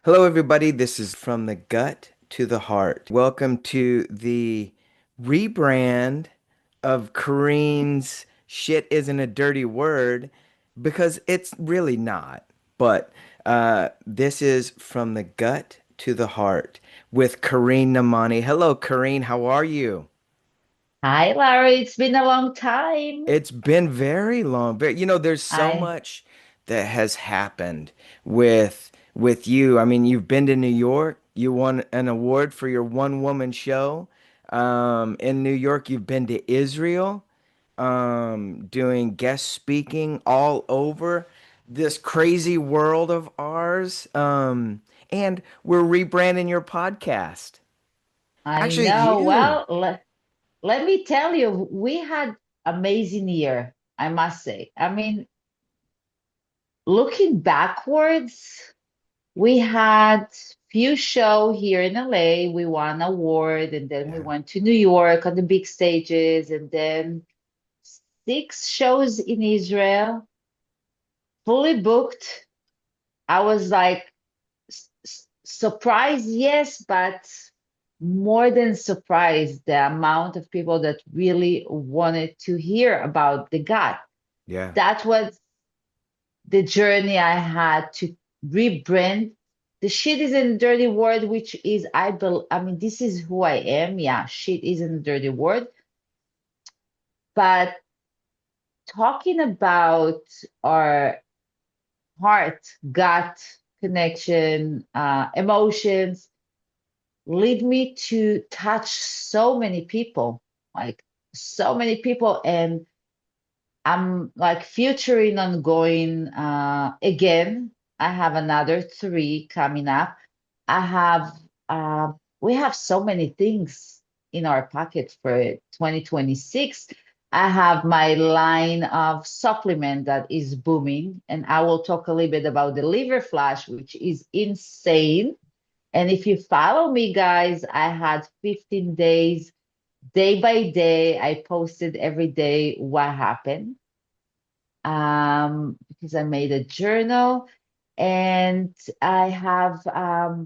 Hello, everybody. This is From the Gut to the Heart. Welcome to the rebrand of Karin's Shit Isn't a Dirty Word because it's really not. But this is From the Gut to the Heart with Karin Nahmani. Hello, Karin. How are you? Hi, Larry. It's been a long time. It's been very long. There's so I much that has happened with you. I mean, you've been to New York. You won an award for your one woman show. In New York, you've been to Israel, doing guest speaking all over this crazy world of ours. And we're rebranding your podcast. I Actually, know. you. Let me tell you, we had amazing year, I must say. I mean, looking backwards, we had few show here in LA. We won award, and then we Yeah. went to New York on the big stages, and then six shows in Israel, fully booked. I was like surprised, yes, but more than surprised the amount of people that really wanted to hear about the gut. Yeah. That was the journey I had to rebrand. The shit is a dirty word, which is I mean, this is who I am. Yeah, shit isn't a dirty word. But talking about our heart, gut connection, emotions lead me to touch so many people, like so many people. And I'm like futuring on going again. I have another three coming up. I have we have so many things in our pocket for 2026. I have my line of supplement that is booming, and I will talk a little bit about the liver flash, which is insane. And if you follow me, guys, I had 15 days, day by day. I posted every day what happened because I made a journal and I have a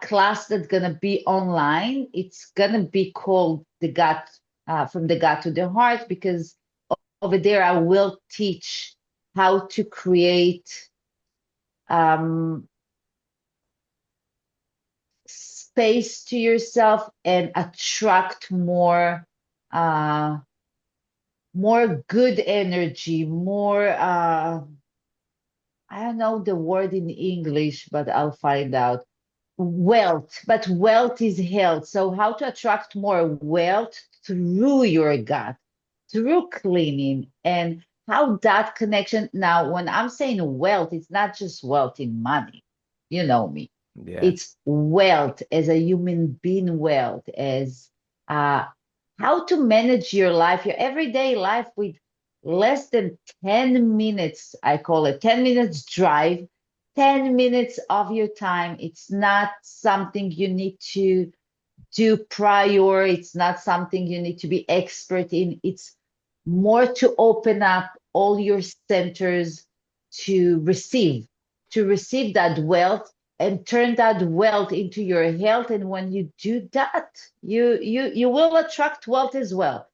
class that's going to be online. It's going to be called The Gut, from the Gut to the Heart, because over there I will teach how to create um, space to yourself and attract uh more good energy, more I don't know the word in English, but I'll find out. Wealth, but wealth is health. So how to attract more wealth through your gut, through cleaning, and how that connection. Now, when I'm saying wealth, it's not just wealth in money. You know me. Yeah. It's wealth as a human being, wealth as uh, how to manage your life, your everyday life with less than 10 minutes. I call it 10 minutes drive, 10 minutes of your time. It's not something you need to do prior. It's not something you need to be expert in. It's more to open up all your centers to receive, to receive that wealth and turn that wealth into your health. And when you do that, you will attract wealth as well.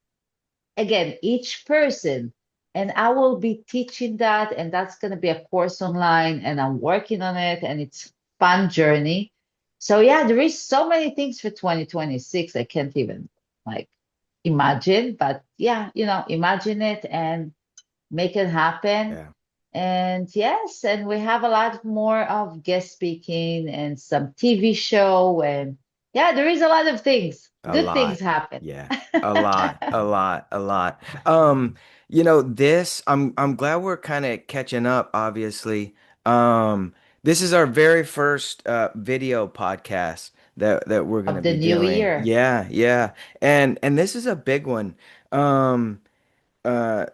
Again, each person. And I will be teaching that, and that's going to be a course online, and I'm working on it, and it's fun journey. So yeah, there is so many things for 2026. I can't even like imagine, but yeah, imagine it and make it happen. Yeah. And yes, and we have a lot more of guest speaking and some TV show, and yeah, there is a lot of things. A Good things lot. happen. Yeah. A lot. A lot. A lot. This I'm glad we're kind of catching up, obviously. This is our very first video podcast that we're gonna Of the be new doing. year. Yeah, yeah. And this is a big one. Um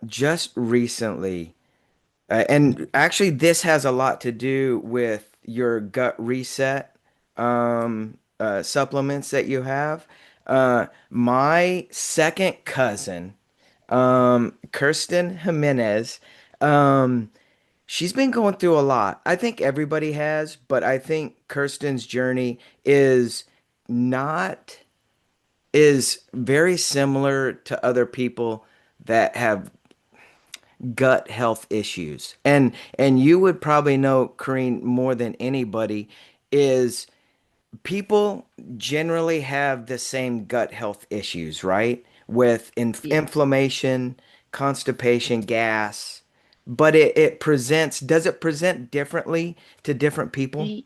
just recently, and actually this has a lot to do with your gut reset supplements that you have. My second cousin, Kirsten Jimenez, um, She's been going through a lot. I think everybody has, but I think Kirsten's journey is not is very similar to other people that have gut health issues. And you would probably know, Kareem, more than anybody, is people generally have the same gut health issues, right? With Yeah. inflammation, constipation, gas. But it presents, does it present differently to different people? Y-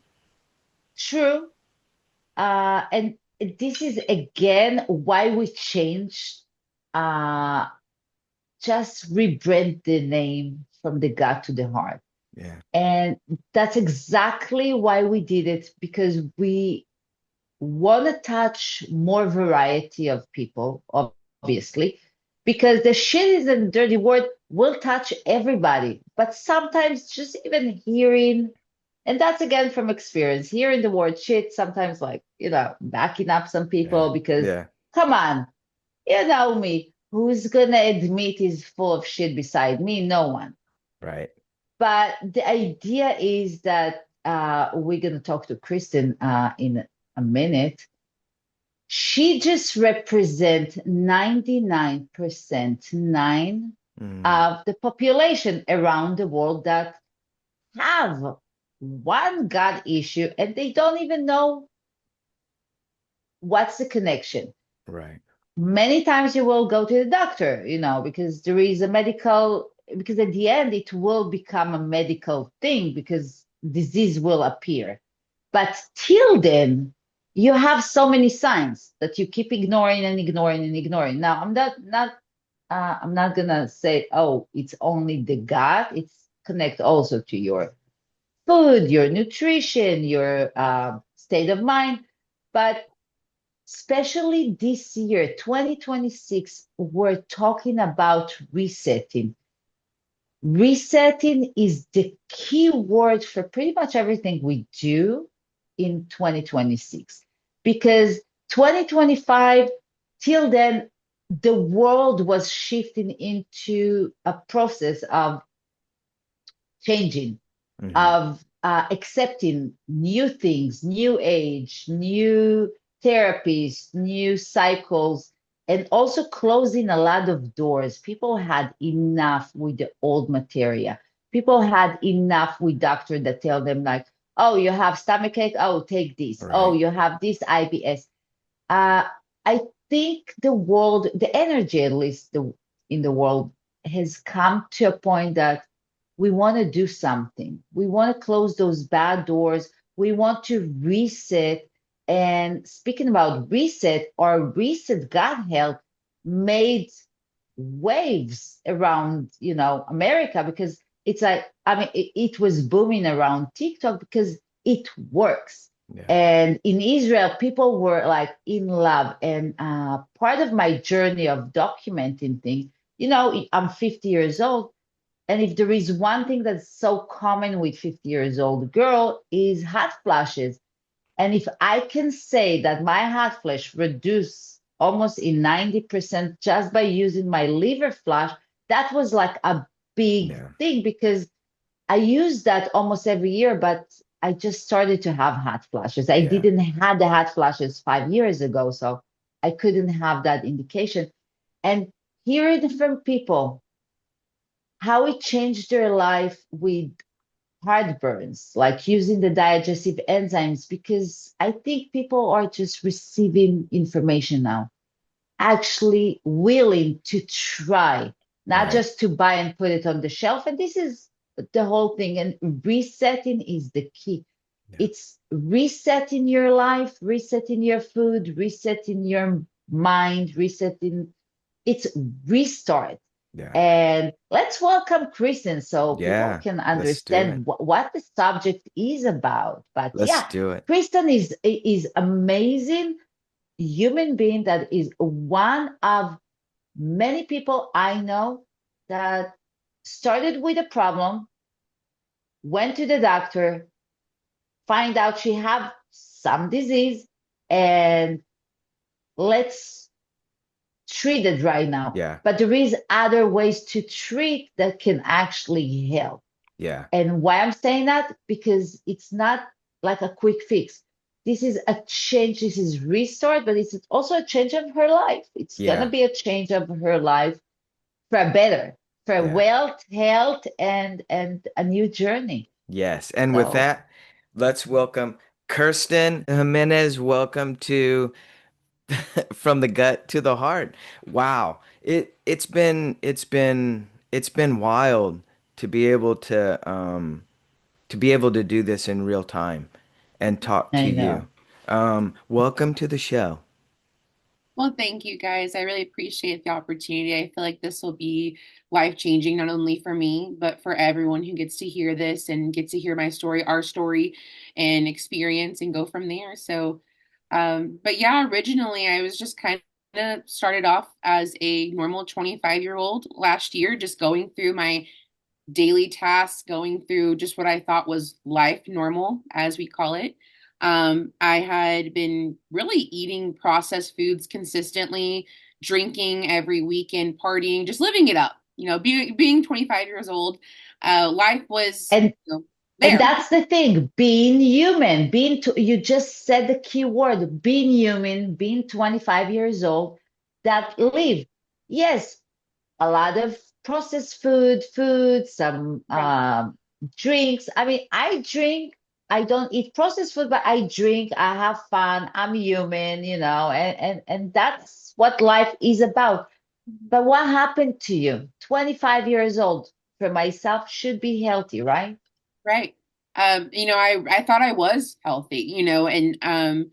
True. And this is again why we changed, uh, just rebrand the name from the gut to the heart. Yeah. And that's exactly why we did it, because we want to touch more variety of people, obviously, because the shit is a dirty word, will touch everybody. But sometimes just even hearing, and that's again from experience, hearing the word shit sometimes, like, backing up some Yeah. people, because Yeah. come on, you know me, who's gonna admit he's full of shit beside me? No one. Right. But the idea is that, we're going to talk to Kristen in a minute. She just represents 99% nine Mm, of the population around the world that have one gut issue, and they don't even know what's the connection. right. Many times you will go to the doctor, because there is a medical, because at the end it will become a medical thing, because disease will appear. But till then, you have so many signs that you keep ignoring and ignoring and ignoring. Now, I'm not gonna say, oh, it's only the gut. It's connect also to your food, your nutrition, your state of mind. But especially this year, 2026, we're talking about resetting. Resetting is the key word for pretty much everything we do in 2026. Because 2025, till then, the world was shifting into a process of changing, Hmm. of accepting new things, new age, new therapies, new cycles, and also closing a lot of doors. People had enough with the old materia. People had enough with doctors that tell them, like, oh, you have stomachache, oh, take this. Oh, Right. you have this IBS. Uh, I think the world, the energy, at least in the world, has come to a point that we want to do something. We want to close those bad doors. We want to reset. And speaking about reset, our recent gut health made waves around, America, because it's like, I mean, it was booming around TikTok because it works. Yeah. And in Israel, people were like in love. And part of my journey of documenting things, I'm 50 years old. And if there is one thing that's so common with 50 years old girl is hot flashes. And if I can say that my hot flash reduced almost in 90% just by using my liver flash, that was like a big Yeah. thing, because I use that almost every year, but I just started to have hot flashes. I Yeah. didn't have the hot flashes 5 years ago, so I couldn't have that indication. And hearing from people how it changed their life with heartburns, like using the digestive enzymes, because I think people are just receiving information now, actually willing to try, not Right. just to buy and put it on the shelf. And this is the whole thing. And resetting is the key. Yeah. It's resetting your life, resetting your food, resetting your mind, resetting. It's restart. Yeah. And let's welcome Kristen so people Yeah. can Let's do it. understand what the subject is about. But Let's yeah, do it. Kristen is amazing human being, that is one of many people I know that started with a problem, went to the doctor, find out she have some disease, and let's treat it right now. Yeah. But there is other ways to treat that can actually help. Yeah. And why I'm saying that? Because it's not like a quick fix. This is a change, this is restart, but it's also a change of her life. It's gonna Yeah. be a change of her life for a better, for Yeah. wealth, health, and a new journey. Yes. And with So that, let's welcome Kirsten Jimenez. Welcome to From the Gut to the Heart. Wow. It's been wild to be able to do this in real time and talk to I you. know. Welcome to the show. Well, thank you guys. I really appreciate the opportunity. I feel like this will be life-changing, not only for me, but for everyone who gets to hear this and gets to hear my story, our story, and experience and go from there. So, but yeah, originally I was just kind of started off as a normal 25-year-old last year, just going through my daily tasks, going through just what I thought was life normal, as we call it. I had been really eating processed foods consistently, drinking every weekend, partying, just living it up. Being 25 years old, life was, And and there. that's the thing, being human, you just said the key word, being human, being 25 years old, that live. Yes, a lot of processed food, some Right. drinks. I mean, I drink, I don't eat processed food, but I drink, I have fun, I'm human, and that's what life is about. But what happened to you? 25 years old, for myself, should be healthy, right? Right. I thought I was healthy, and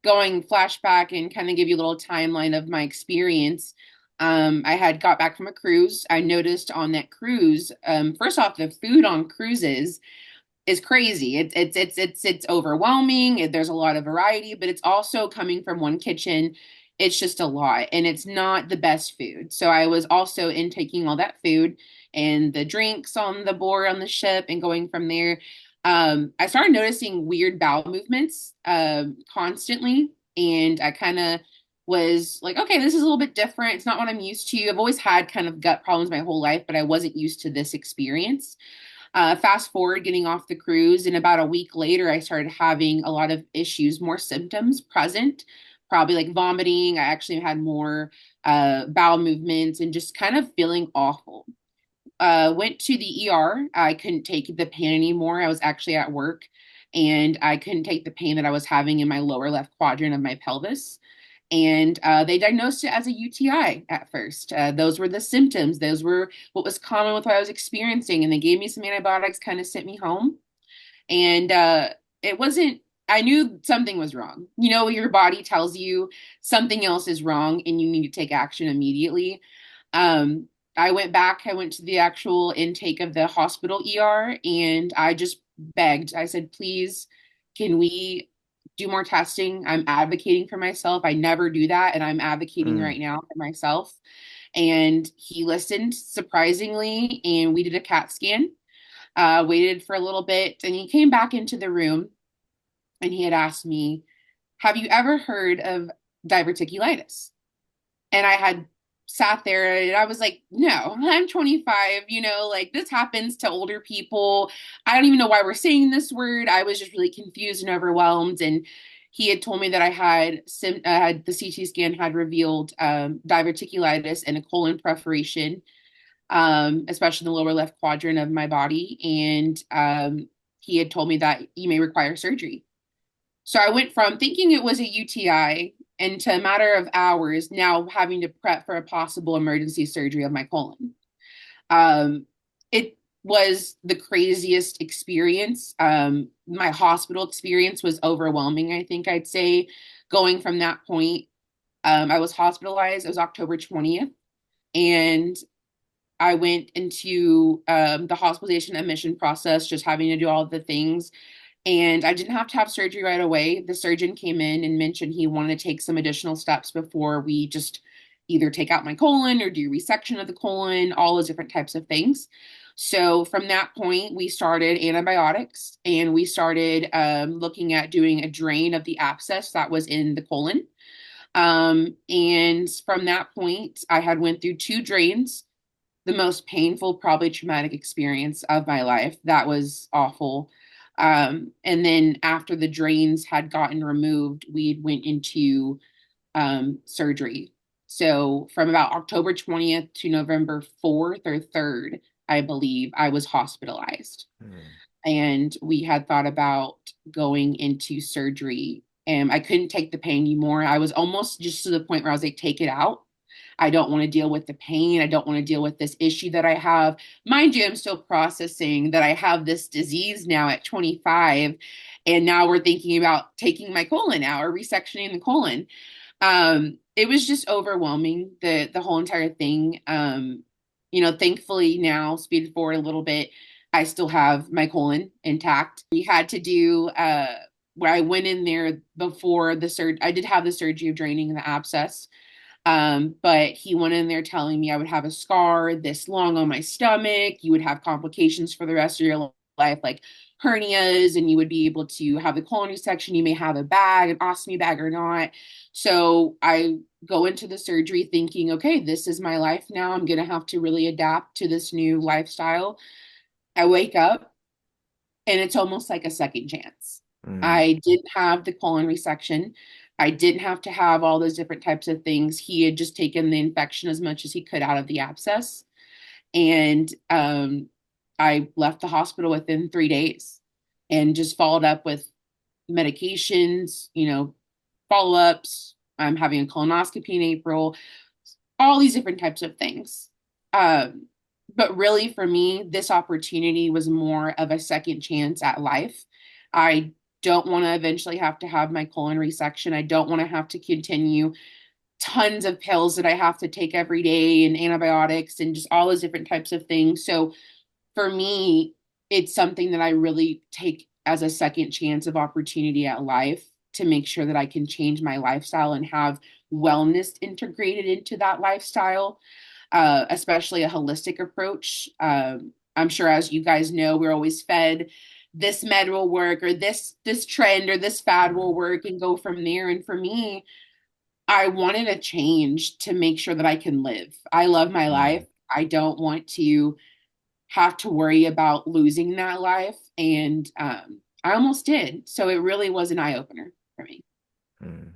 going flashback and kind of give you a little timeline of my experience. I had got back from a cruise. I noticed on that cruise, first off, the food on cruises is crazy. It's overwhelming. There's a lot of variety, but it's also coming from one kitchen. It's just a lot, and it's not the best food. So I was also intaking all that food and the drinks on the board on the ship, and going from there. I started noticing weird bowel movements constantly, and I kind of was like, okay, this is a little bit different. It's not what I'm used to. I've always had kind of gut problems my whole life, but I wasn't used to this experience. Fast forward getting off the cruise, and about a week later, I started having a lot of issues, more symptoms present, probably like vomiting. I actually had more bowel movements and just kind of feeling awful. Went to the ER. I couldn't take the pain anymore. I was actually at work, and I couldn't take the pain that I was having in my lower left quadrant of my pelvis. And they diagnosed it as a UTI at first. Those were the symptoms. Those were what was common with what I was experiencing. And they gave me some antibiotics, kind of sent me home. And it wasn't, I knew something was wrong. Your body tells you something else is wrong and you need to take action immediately. Um, I went back, I went to the actual intake of the hospital ER, and I just begged. I said, please, can we do more testing? I'm advocating for myself. I never do that, and I'm advocating Mm, right now for myself. And he listened surprisingly, and we did a CAT scan, waited for a little bit, and he came back into the room and he had asked me, have you ever heard of diverticulitis? And I had sat there and I was like, no, I'm 25, like this happens to older people. I don't even know why we're saying this word. I was just really confused and overwhelmed. And he had told me that I had the CT scan had revealed diverticulitis and a colon perforation, especially in the lower left quadrant of my body. And he had told me that you may require surgery. So I went from thinking it was a UTI into a matter of hours now having to prep for a possible emergency surgery of my colon. It was the craziest experience. My hospital experience was overwhelming, I think I'd say, going from that point. I was hospitalized. It was October 20th. And I went into the hospitalization admission process, just having to do all the things. And I didn't have to have surgery right away. The surgeon came in and mentioned he wanted to take some additional steps before we just either take out my colon or do resection of the colon, all those different types of things. So from that point, we started antibiotics and we started looking at doing a drain of the abscess that was in the colon. And from that point, I had went through two drains. the most painful, probably traumatic experience of my life. That was awful. And then after the drains had gotten removed, we went into surgery. So from about October 20th to November 4th or 3rd, I believe, I was hospitalized. Mm. And we had thought about going into surgery. And I couldn't take the pain anymore. I was almost just to the point where I was like, take it out. I don't want to deal with the pain. I don't want to deal with this issue that I have. Mind you, I'm still processing that I have this disease now at 25. And now we're thinking about taking my colon out or resectioning the colon. It was just overwhelming, the whole entire thing. Thankfully now, speed forward a little bit, I still have my colon intact. We had to do where I went in there before the surgery. I did have the surgery of draining the abscess. But he went in there telling me I would have a scar this long on my stomach. You would have complications for the rest of your life, like hernias, and you would be able to have the colon resection. You may have a bag, an ostomy bag or not. So I go into the surgery thinking, okay, this is my life now. I'm going to have to really adapt to this new lifestyle. I wake up and it's almost like a second chance. Mm. I didn't have the colon resection. I didn't have to have all those different types of things. He had just taken the infection as much as he could out of the abscess. And I left the hospital within 3 days and just followed up with medications, follow ups. I'm having a colonoscopy in April, all these different types of things. But really, for me, this opportunity was more of a second chance at life. I don't want to eventually have to have my colon resection. I don't want to have to continue tons of pills that I have to take every day and antibiotics and just all those different types of things. So for me, it's something that I really take as a second chance of opportunity at life to make sure that I can change my lifestyle and have wellness integrated into that lifestyle, especially a holistic approach. I'm sure, as you guys know, we're always fed this med will work or this trend or this fad will work and go from there. And for me, I wanted a change to make sure that I can live. I love my Mm. life. I don't want to have to worry about losing that life. And I almost did. So it really was an eye opener for me. Mm.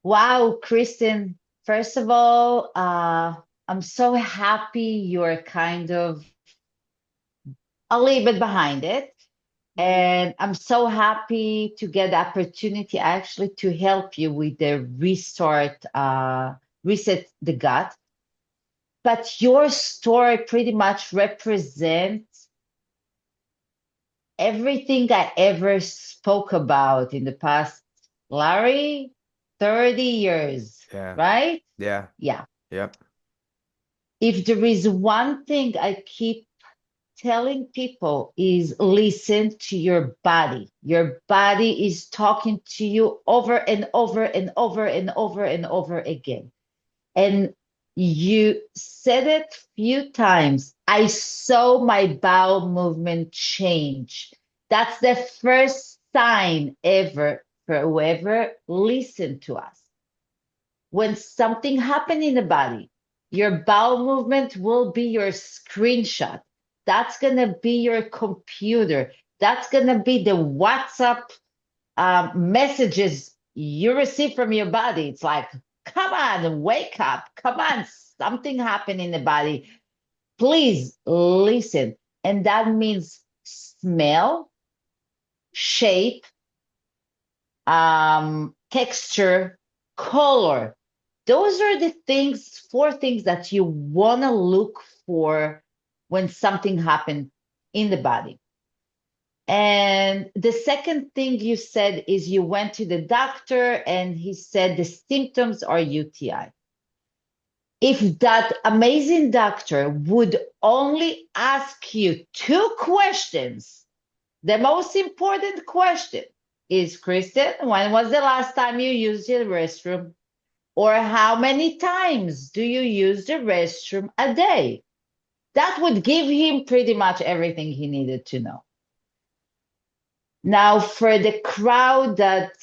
Wow, Kristen, first of all, I'm so happy you're kind of a little bit behind it. Mhm. And I'm so happy to get the opportunity actually to help you with the reset the gut. But your story pretty much represents everything I ever spoke about in the past, Larry, 30 years, Yeah. right? Yeah. Yeah. Yep. If there is one thing I keep telling people is listen to your body. Your body is talking to you over and over and over and over and over again. And you said it few times. I saw my bowel movement change. That's the first sign ever for whoever listened to us. When something happened in the body, your bowel movement will be your screenshot. That's going to be your computer. That's going to be the WhatsApp messages you receive from your body. It's like, come on, wake up. Come on, something happened in the body. Please listen. And that means smell, shape, texture, color. Those are the things, four things that you want to look for when something happened in the body. And the second thing you said is you went to the doctor and he said the symptoms are UTI. If that amazing doctor would only ask you two questions, the most important question is, Kristen, when was the last time you used the restroom? Or how many times do you use the restroom a day? That would give him pretty much everything he needed to know. Now, for the crowd that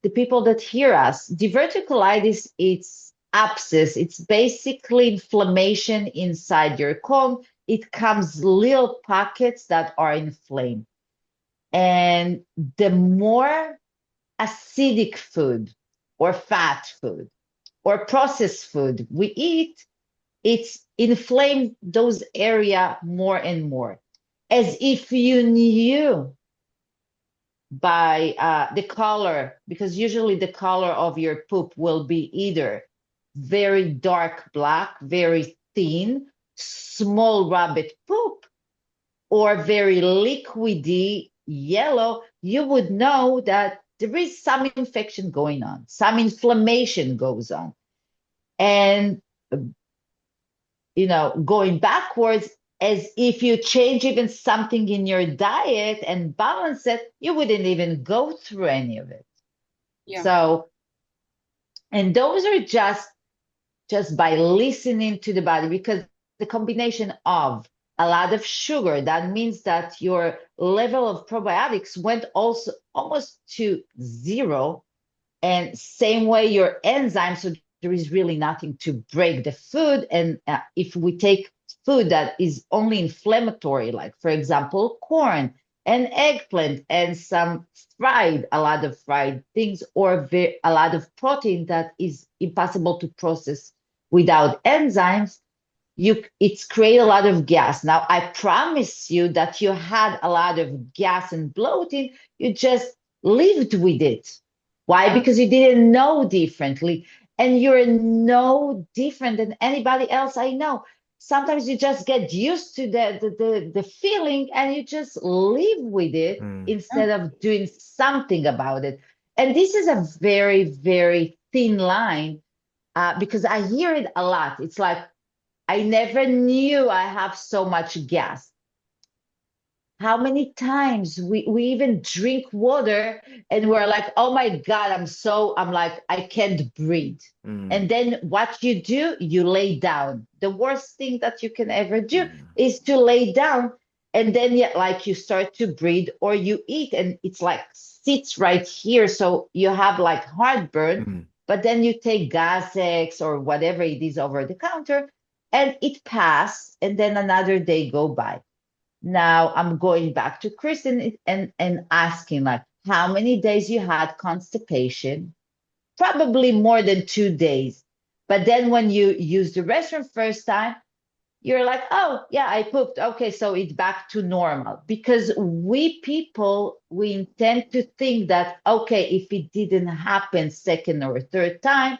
the people that hear us, diverticulitis, it's abscess. It's basically inflammation inside your colon. It comes little pockets that are inflamed. And the more acidic food or fat food or processed food we eat, it's inflamed those area more and more. As if you knew by the color, because usually the color of your poop will be either very dark black, very thin, small rabbit poop, or very liquidy yellow, you would know that there is some infection going on, some inflammation goes on. And going backwards, as if you change even something in your diet and balance it, you wouldn't even go through any of it. Yeah. So, and those are just by listening to the body, because the combination of a lot of sugar, that means that your level of probiotics went also almost to zero. And same way your enzymes, so there is really nothing to break the food. And if we take food that is only inflammatory, like for example, corn and eggplant and a lot of fried things, or a lot of protein that is impossible to process without enzymes, it's create a lot of gas. Now, I promise you that you had a lot of gas and bloating. You just lived with it. Why? Yeah. Because you didn't know differently. And you're no different than anybody else I know. Sometimes you just get used to the feeling and you just live with it Mm. instead of doing something about it. And this is a very, very thin line, because I hear it a lot. It's like, I never knew I have so much gas. How many times we even drink water and we're like, oh my God, I'm like, I can't breathe. Mm. And then what you do, you lay down. The worst thing that you can ever do Mm. is to lay down. And then like you start to breathe or you eat and it's like sits right here. So you have like heartburn, Mm. but then you take Gas-X or whatever it is over the counter and it passes and then another day go by. Now I'm going back to Kristen and asking like how many days you had constipation? Probably more than 2 days. But then when you use the restroom first time, you're like, oh yeah, I pooped. Okay, so it's back to normal. Because we people, we intend to think that, okay, if it didn't happen second or third time,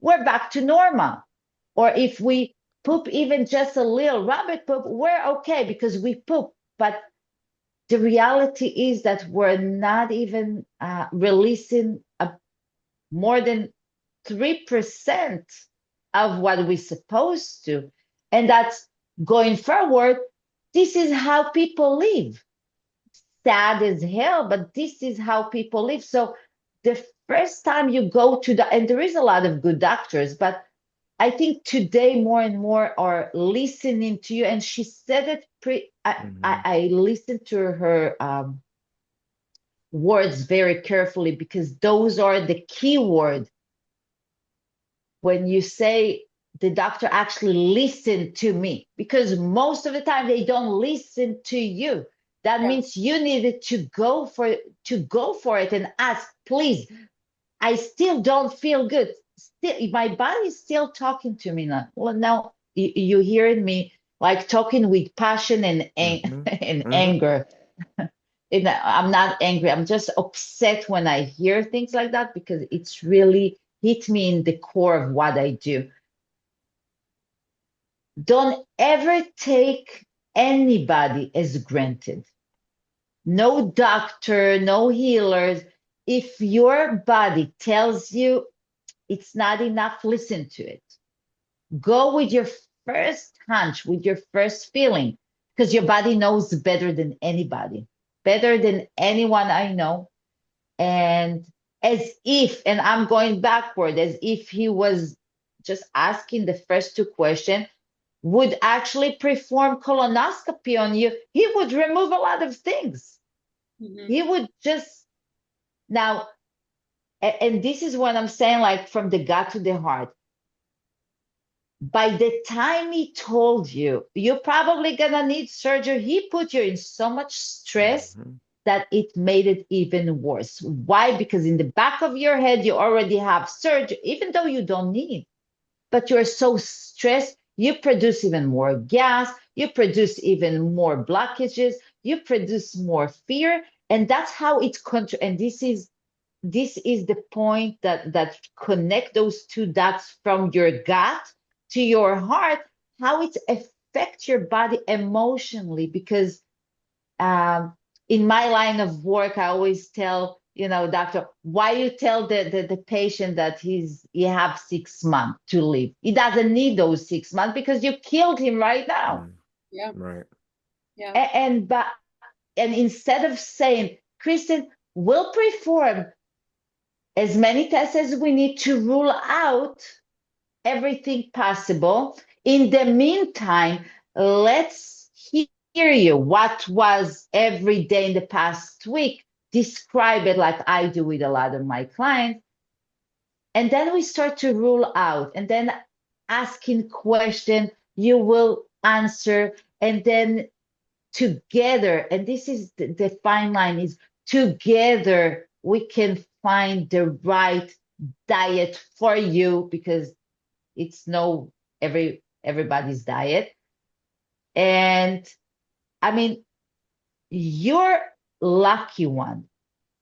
we're back to normal. Or if we poop even just a little rabbit poop, we're okay because we poop. But the reality is that we're not even releasing more than 3% of what we're supposed to. And that's going forward. This is how people live. Sad as hell, but this is how people live. So the first time you go to and there is a lot of good doctors, but I think today more and more are listening to you. And she said it Mhm. I listened to her words very carefully because those are the key words. When you say the doctor actually listened to me, because most of the time they don't listen to you. That Yeah. means you needed to go for it and ask, please, I still don't feel good. Still, my body is still talking to me now. Well, now you hearing me like talking with passion and Mhm. and Mhm. anger. And I'm not angry. I'm just upset when I hear things like that because it's really hit me in the core of what I do. Don't ever take anybody as granted. No doctor, no healers. If your body tells you it's not enough, listen to it. Go with your first hunch, with your first feeling, because your body knows better than anybody, better than anyone I know. And and I'm going backward, as if he was just asking the first two questions, would actually perform colonoscopy on you, he would remove a lot of things. Hmm. He would just now, and this is what I'm saying, like from the gut to the heart. By the time he told you, you're probably gonna need surgery, he put you in so much stress Mhm. that it made it even worse. Why? Because in the back of your head, you already have surgery, even though you don't need, but you're so stressed, you produce even more gas, you produce even more blockages, you produce more fear. And that's how it's and this is the point that connect those two dots from your gut to your heart, how it affects your body emotionally. Because um, in my line of work, I always tell, doctor, why you tell the patient that he have 6 months to live? He doesn't need those 6 months because you killed him right now. Mm. Yeah. Right. Yeah. And instead of saying, Kristen, we'll perform as many tests as we need to rule out everything possible. In the meantime, let's hear you. What was every day in the past week? Describe it like I do with a lot of my clients. And then we start to rule out, and then asking question, you will answer, and then together, and this is the fine line, is together we can find the right diet for you, because it's no everybody's diet. And I mean, you're lucky one,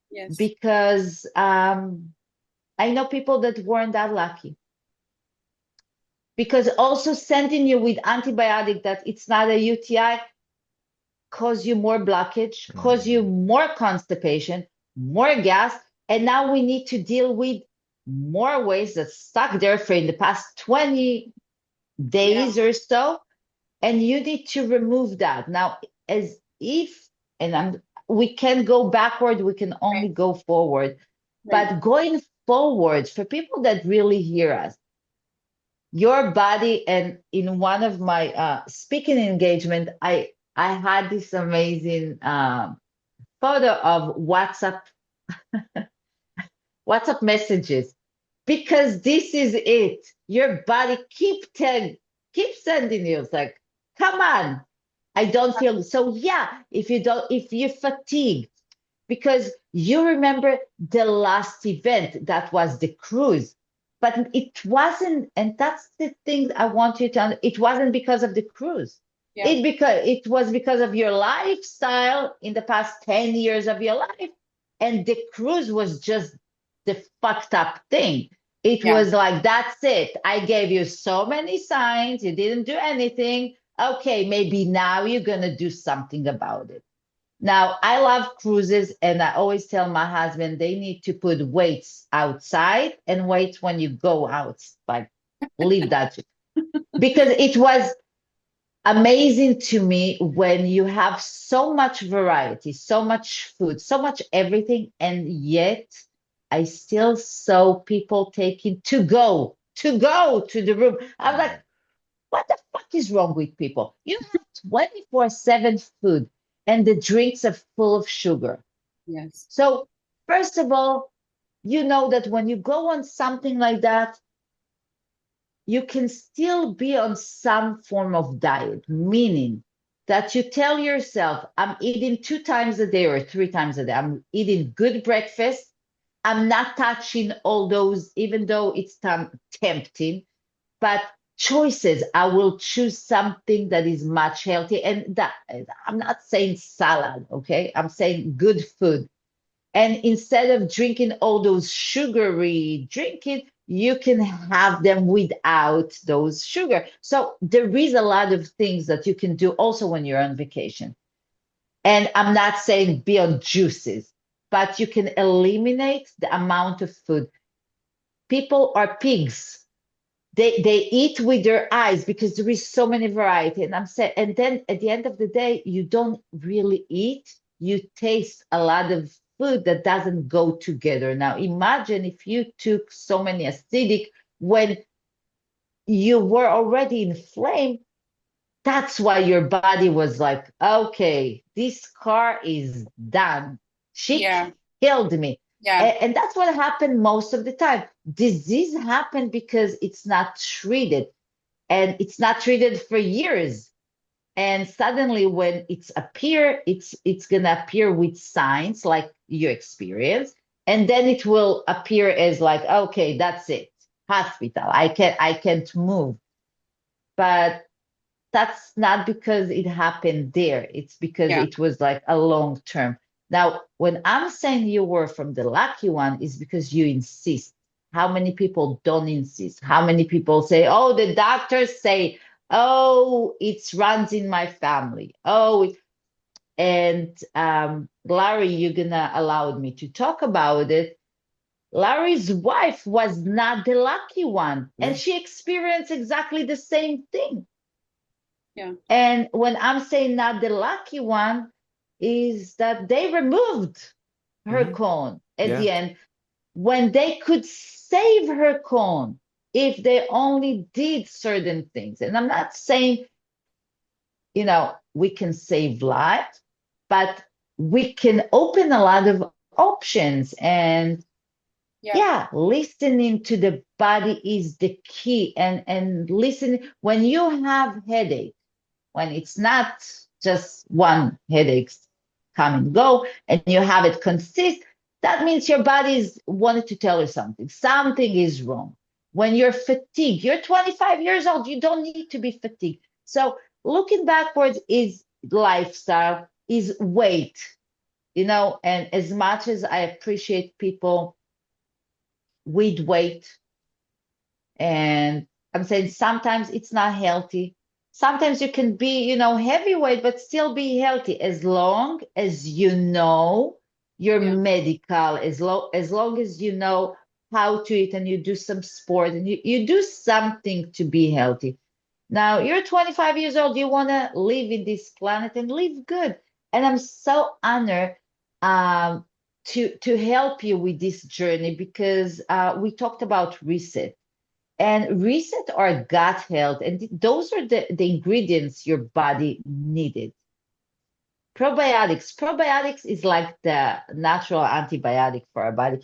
Yes. because I know people that weren't that lucky, because also sending you with antibiotic that it's not a UTI cause you more blockage, cause you Mhm. more constipation, more gas, and now we need to deal with more waste that's stuck there for in the past 20 Yeah. days or so, and you need to remove that now. As if, and we can go backward, we can Right. only go forward. Right. But going forward, for people that really hear us, your body, and in one of my speaking engagement, I had this amazing photo of WhatsApp messages, because this is it. Your body keep sending you. It's like, come on, I don't feel so. Yeah, if you fatigue, because you remember the last event that was the cruise, but it wasn't, and that's the thing I want you to it wasn't because of the cruise. Yeah. It was because of your lifestyle in the past 10 years of your life, and the cruise was just the fucked up thing. It Yeah. was like, that's it, I gave you so many signs, you didn't do anything. Okay, maybe now you're gonna do something about it. Now, I love cruises, and I always tell my husband they need to put weights outside and weights when you go out. Like, leave that. Because it was amazing to me when you have so much variety, so much food, so much everything, and yet I still saw people taking to go to the room. I was like, Right. what the fuck is wrong with people? You have 24/7 food, and the drinks are full of sugar. Yes. So, first of all, you know that when you go on something like that, you can still be on some form of diet, meaning that you tell yourself, I'm eating 2 times a day or 3 times a day. I'm eating good breakfast. I'm not touching all those, even though it's tempting, but choices. I will choose something that is much healthy. And that, I'm not saying salad, okay? I'm saying good food. And instead of drinking all those sugary drinking, you can have them without those sugar. So there is a lot of things that you can do also when you're on vacation. And I'm not saying be on juices, but you can eliminate the amount of food. People are pigs. They eat with their eyes because there is so many variety. And I'm saying, and then at the end of the day, you don't really eat, you taste a lot of food that doesn't go together. Now imagine if you took so many acidic when you were already inflamed. That's why your body was like, okay, this car is done. She Yeah. killed me. Yeah. And that's what happened most of the time. Disease happened because it's not treated. and it's not treated for years. And suddenly when it's gonna appear with signs like you experience, and then it will appear as like, okay, that's it. Hospital. I can't move. But that's not because it happened there. It's because Yeah. it was like a long term. Now, when I'm saying you were from the lucky one, is because you insist. How many people don't insist? How many people say, oh, the doctors say, oh, it runs in my family. And Larry, you're gonna allow me to talk about it. Larry's wife was not the lucky one, and Yeah. she experienced exactly the same thing. Yeah. And when I'm saying not the lucky one, is that they removed her Hmm. colon at Yeah. the end when they could save her colon if they only did certain things. And I'm not saying, we can save lives, but we can open a lot of options. And Yeah. yeah, listening to the body is the key. And listen when you have headache, when it's not just one headache come and go, and you have it consist, that means your body is wanted to tell you something. Something is wrong. When you're fatigued, you're 25 years old, you don't need to be fatigued. So looking backwards is lifestyle, is weight. And as much as I appreciate people with weight, and I'm saying sometimes it's not healthy. Sometimes you can be, heavyweight, but still be healthy as long as you know your Yeah. medical, as long as you know how to eat and you do some sport and you do something to be healthy. Now you're 25 years old, you want to live in this planet and live good. And I'm so honored um, to help you with this journey because we talked about reset and reset our gut health. And those are the ingredients your body needed. Probiotics is like the natural antibiotic for our body.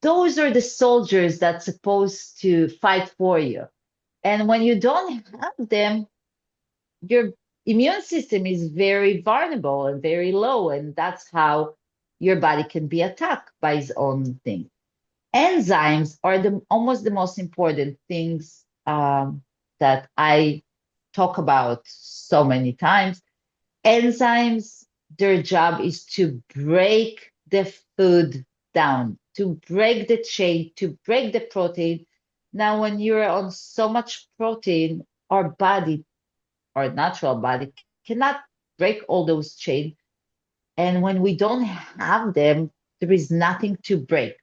Those are the soldiers that's supposed to fight for you. And when you don't have them, your immune system is very vulnerable and very low. And that's how your body can be attacked by its own thing. Enzymes are almost the most important things that I talk about so many times. Enzymes, their job is to break the food down, to break the chain, to break the protein. Now, when you're on so much protein, our body, our natural body, cannot break all those chains. And when we don't have them, there is nothing to break.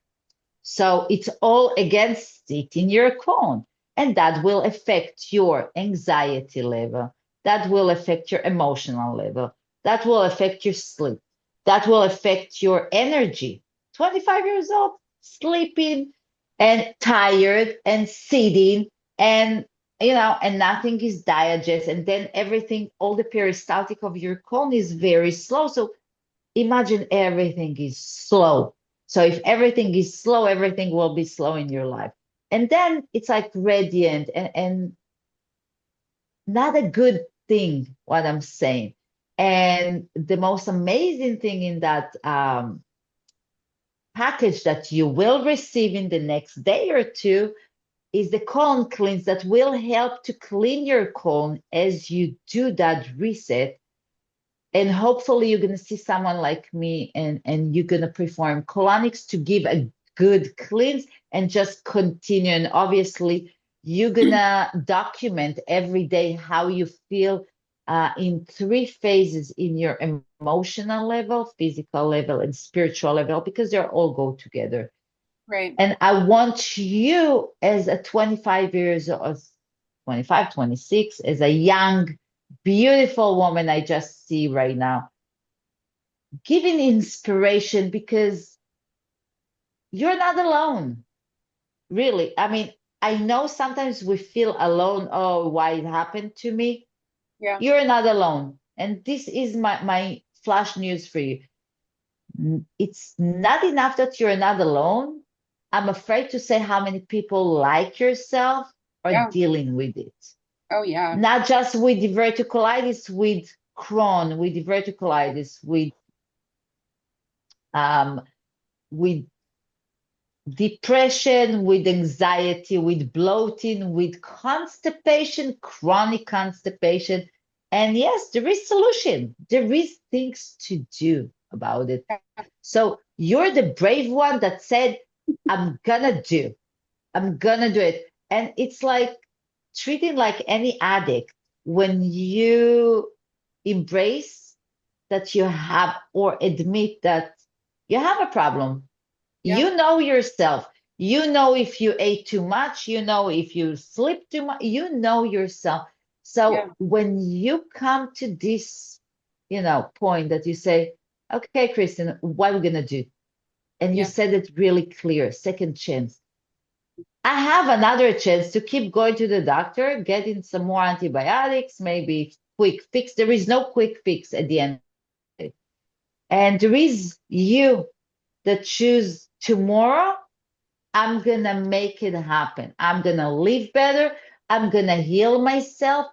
So it's all against it in your colon. And that will affect your anxiety level. That will affect your emotional level. That will affect your sleep. That will affect your energy. 25 years old, sleeping and tired and sitting and and nothing is digest. And then everything, all the peristaltic of your colon is very slow. So imagine everything is slow. So if everything is slow, everything will be slow in your life. And then it's like radiant and not a good thing, what I'm saying. And the most amazing thing in that package that you will receive in the next day or two is the colon cleanse that will help to clean your colon as you do that reset. And hopefully you're going to see someone like me and you're going to perform colonics to give a good cleanse and just continue. And obviously you're going to document every day how you feel in three phases: in your emotional level, physical level, and spiritual level, because they all go together. Right. And I want you as a 25 years old, 25, 26, as a young, beautiful woman I just see right now, giving inspiration because you're not alone, really. I mean, I know sometimes we feel alone. Oh, why it happened to me? Yeah. You're not alone. And this is my flash news for you. It's not enough that you're not alone. I'm afraid to say how many people like yourself are Yeah. dealing with it. Oh yeah. Not just with diverticulitis, with Crohn, with diverticulitis, um, with depression, with anxiety, with bloating, with constipation, chronic constipation. And yes, there is solution. There is things to do about it. So you're the brave one that said, I'm gonna do. I'm gonna do it. And it's like treating like any addict when you embrace that you have or admit that you have a problem. Yeah. You know yourself. You know if you ate too much, you know if you sleep too much, you know yourself. Yeah. So when you come to this, point that you say, okay, Kristen, what are we gonna do? And you Yeah. said it really clear, second chance. I have another chance to keep going to the doctor, getting some more antibiotics, maybe quick fix. There is no quick fix at the end of it. And there is you that choose tomorrow. I'm gonna make it happen. I'm gonna live better. I'm gonna heal myself.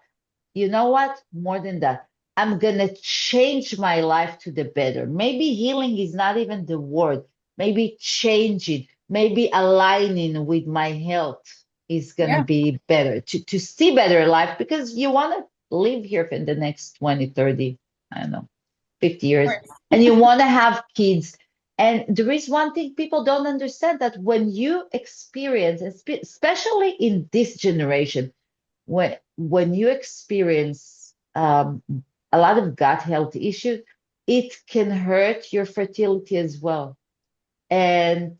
You know what? More than that, I'm gonna change my life to the better. Maybe healing is not even the word. Maybe changing, maybe aligning with my health is gonna Yeah. be better to see better life because you want to live here for the next 20, 30, I don't know, 50 Of years, course. and you want to have kids. And there is one thing people don't understand that when you experience, especially in this generation, when you experience a lot of gut health issues, it can hurt your fertility as well. And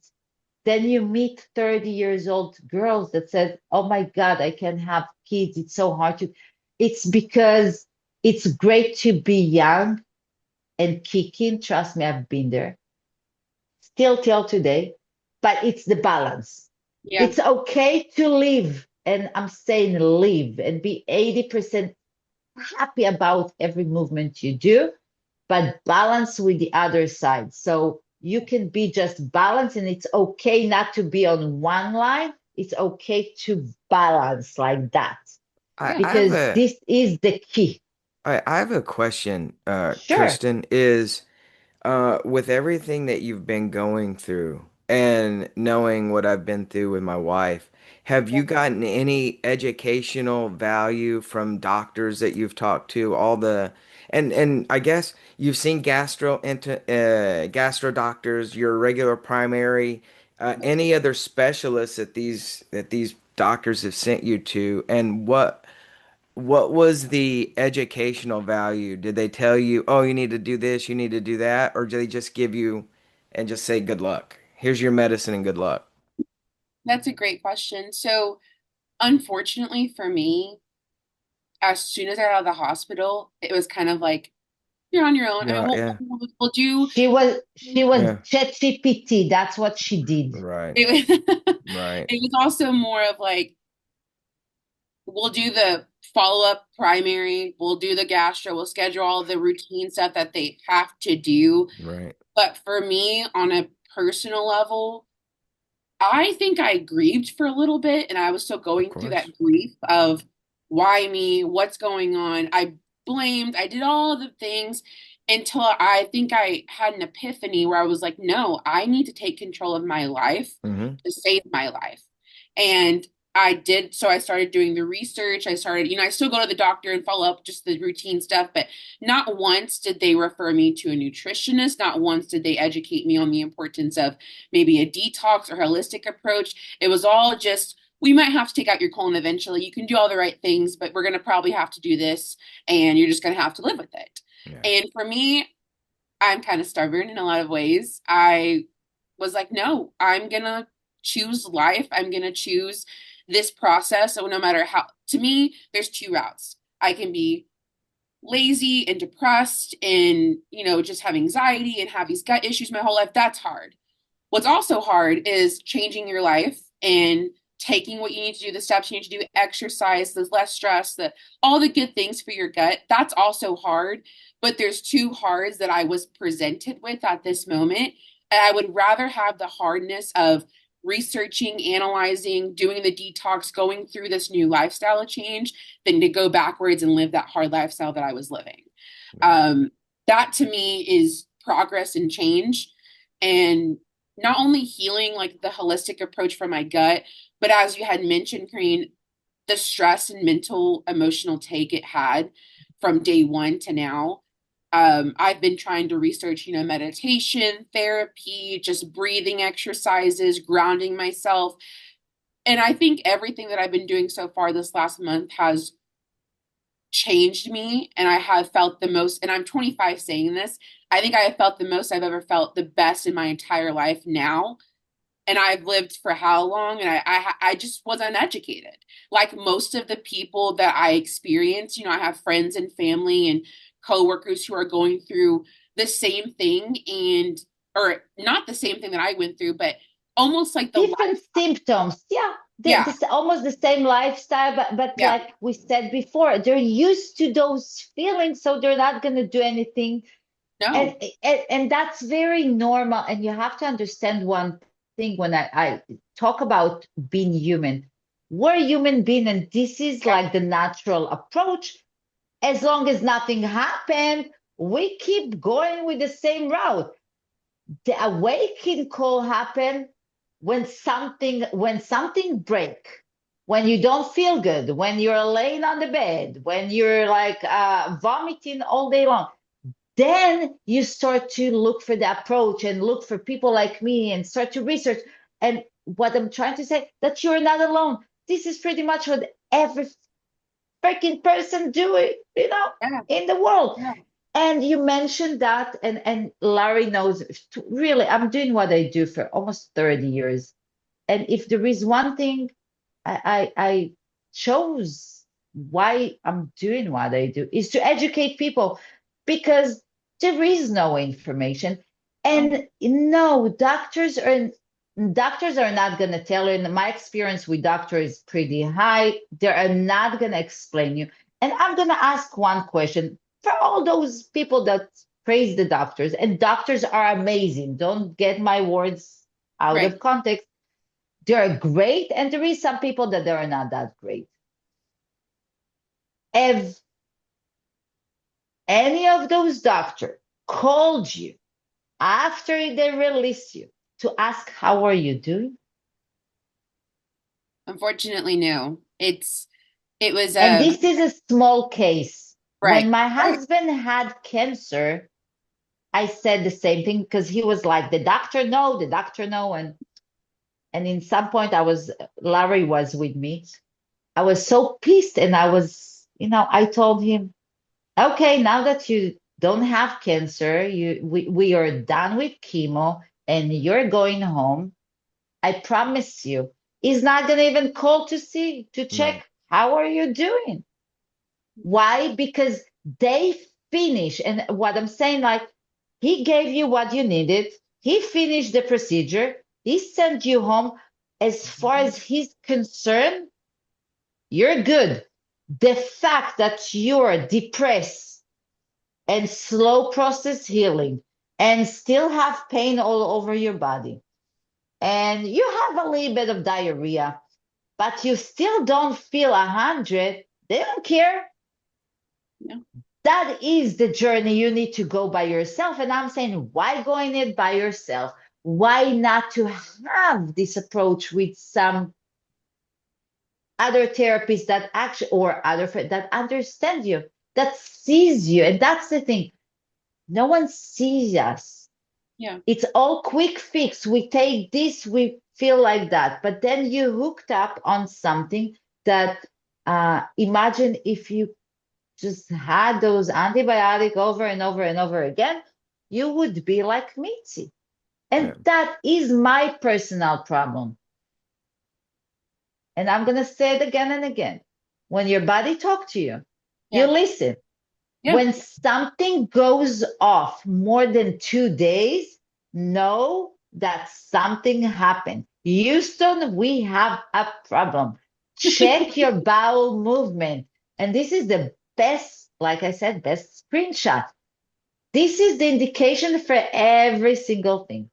then you meet 30 years old girls that says, oh my God, I can't have kids. It's so hard to. It's because it's great to be young and kicking. Trust me, I've been there. Still till today, but it's the balance. Yeah. It's okay to live, and I'm saying live and be 80% happy about every movement you do, but balance with the other side. So you can be just balanced, and it's okay not to be on one line. It's okay to balance like that I, Yeah. I have because a this is the key. I have a question, Sure. Kirsten, is with everything that you've been going through and knowing what I've been through with my wife, have you Yeah. gotten any educational value from doctors that you've talked to? All the and I guess you've seen gastro doctors, your regular primary, any other specialists that these doctors have sent you to, and what was the educational value? Did they tell you, oh, you need to do this, you need to do that, or did they just give you and just say, good luck? Here's your medicine and good luck. That's a great question. So, unfortunately for me, as soon as I got out of the hospital, it was kind of like, you're on your own. I You're mean, right. Yeah. we'll do She was Yeah. ChatGPT. That's what she did. Right. it was, Right. it was also more of like, we'll do the follow-up primary, we'll do the gastro, we'll schedule all the routine stuff that they have to do. Right. But for me, on a personal level, I think I grieved for a little bit, and I was still Of going through course. that grief of why me, what's going on. I did all the things until I think I had an epiphany where I was like, no, I need to take control of my life Hmm. to save my life. And I did, so I started doing the research. I started, I still go to the doctor and follow up just the routine stuff, but not once did they refer me to a nutritionist. Not once did they educate me on the importance of maybe a detox or holistic approach. It was all just, we might have to take out your colon eventually. You can do all the right things, but we're going to probably have to do this, and you're just going to have to live with it. Yeah. And for me, I'm kind of stubborn in a lot of ways. I was like, no, I'm going to choose life. I'm going to choose this process. So no matter how, to me, there's two routes. I can be lazy and depressed and, just have anxiety and have these gut issues my whole life. That's hard. What's also hard is changing your life and taking what you need to do, the steps you need to do, exercise, the less stress, all the good things for your gut. That's also hard. But there's two hards that I was presented with at this moment. And I would rather have the hardness of researching, analyzing, doing the detox, going through this new lifestyle change than to go backwards and live that hard lifestyle that I was living. Right. That to me is progress and change. And not only healing, like the holistic approach for my gut, but as you had mentioned, Karine, the stress and mental emotional take it had from day one to now. I've been trying to research, meditation, therapy, just breathing exercises, grounding myself. And I think everything that I've been doing so far this last month has changed me. And I have felt the most, and I'm 25 saying this, I think I have felt the most I've ever felt, the best in my entire life now. And I've lived for how long? And I just was uneducated. Like most of the people that I experience, I have friends and family and coworkers who are going through the same thing, and or not the same thing that I went through, but almost like the Different life. symptoms. Yeah. Yeah, This almost the same lifestyle, but yeah, like we said before, they're used to those feelings, so they're not going to do anything. no, And that's very normal. And you have to understand one thing when I talk about being human. We're human being, and this is yeah, like the natural approach. As long as nothing happened, we keep going with the same route. The awakening call happen when something break, when you don't feel good, when you're laying on the bed, when you're like vomiting all day long. Then you start to look for the approach and look for people like me and start to research. And what I'm trying to say, that you're not alone. This is pretty much what every freaking person doing, yeah, in the world. yeah. And you mentioned that, and Larry knows, really, I'm doing what I do for almost 30 years. And if there is one thing I chose why I'm doing what I do is to educate people, because there is no information. Oh, And no, doctors are not going to tell you. And my experience with doctors is pretty high. They are not going to explain you. And I'm going to ask one question for all those people that praise the doctors. And doctors are amazing. Don't get my words out right. of context. They're great, and there is some people that they are not that great. If any of those doctors called you after they release you to ask how are you doing, Unfortunately, no. It was and this is a small case. right, When my right. husband had cancer, I said the same thing because he was like, the doctor no, and in some point Larry was with me. I was so pissed, and I told him, okay, now that you don't have cancer, we are done with chemo and you're going home. I promise you, he's not gonna even call to Right. check how are you doing. Why? Because they finish, and what I'm saying, like, he gave you what you needed, he finished the procedure, he sent you home. As far as he's concerned, you're good. The fact that you're depressed and slow process healing and still have pain all over your body and you have a little bit of diarrhea, but you still don't feel 100, they don't care. No, That is the journey you need to go by yourself. And I'm saying, why going it by yourself? Why not to have this approach with some other therapists that actually, or other that understand you, that sees you? And that's the thing. No one sees us. yeah, It's all quick fix. We take this, we feel like that. But then you hooked up on something that, imagine if you just had those antibiotic over and over and over again, you would be like Mitzi. Yeah. And that is my personal problem. And I'm going to say it again and again. When your body talks to you, you yeah, listen. yeah. When something goes off more than 2 days, know that something happened. Houston, we have a problem. Check your bowel movement. And this is the best, like I said, best screenshot. This is the indication for every single thing.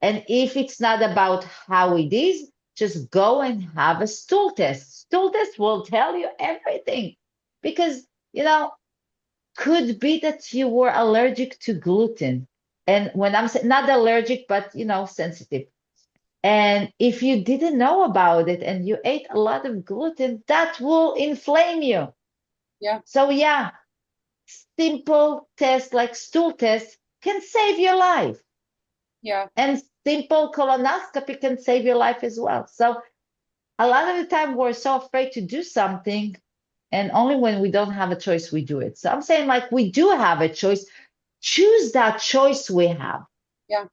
And if it's not about how it is, just go and have a stool test. Stool test will tell you everything because, you know, could be that you were allergic to gluten. And when I'm saying not allergic, but, sensitive. And if you didn't know about it and you ate a lot of gluten, that will inflame you. Yeah. So, yeah, simple tests like stool tests can save your life. Yeah. And simple colonoscopy can save your life as well. So, a lot of the time we're so afraid to do something, and only when we don't have a choice, we do it. So, I'm saying, like, we do have a choice. Choose that choice we have, Yeah.